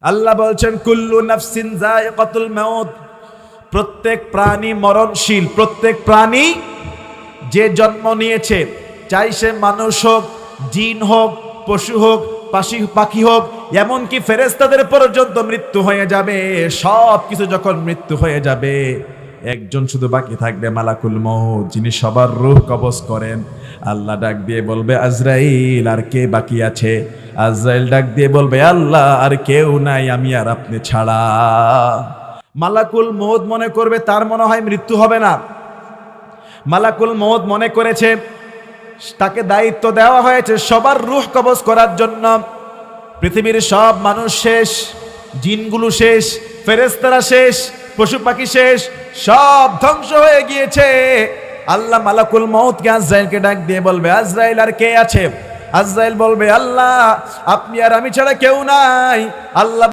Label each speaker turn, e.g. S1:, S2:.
S1: আল্লাহ বলছেন কুল্লু নাফসিন যায়িকাতুল মাউত, প্রত্যেক প্রাণী মরণশীল। প্রত্যেক প্রাণী যে জন্ম নিয়েছে, চাই সে মানুষ হোক, জিন হোক, পশু হোক, পাখি হোক, এমনকি ফেরেশতাদের পর্যন্ত মৃত্যু হয়ে যাবে। সব কিছু যখন মৃত্যু হয়ে যাবে, একজন শুধু বাকি থাকবে, মালাকুল মউত, যিনি সবার রূহ কবজ করেন। আল্লাহ ডাক দিয়ে বলবে আজরাইল, আর কে বাকি আছে? আজরাইল ডাক দিয়ে বলবে আল্লাহ, আর কেউ নাই, আমি আর আপনি ছাড়া। মালাকুল মউত মনে করবে তার মনে হয় মৃত্যু হবে না। মালাকুল মউত মনে করেছে তাকে দায়িত্ব দেওয়া হয়েছে সবার রূহ কবজ করার জন্য। পৃথিবীর সব মানুষ শেষ, জিনগুলো শেষ, ফেরেশতারা শেষ, পশু পাখি শেষ, সব ধ্বংস হয়ে গিয়েছে। আল্লাহ মালাকুল মউতকে আজরাইলকে ডাক দিয়ে বলবে আজরাইল, আর কে আছে? আজরাইল বলবে আল্লাহ, আপনি আর আমি ছাড়া কেউ নাই। আল্লাহ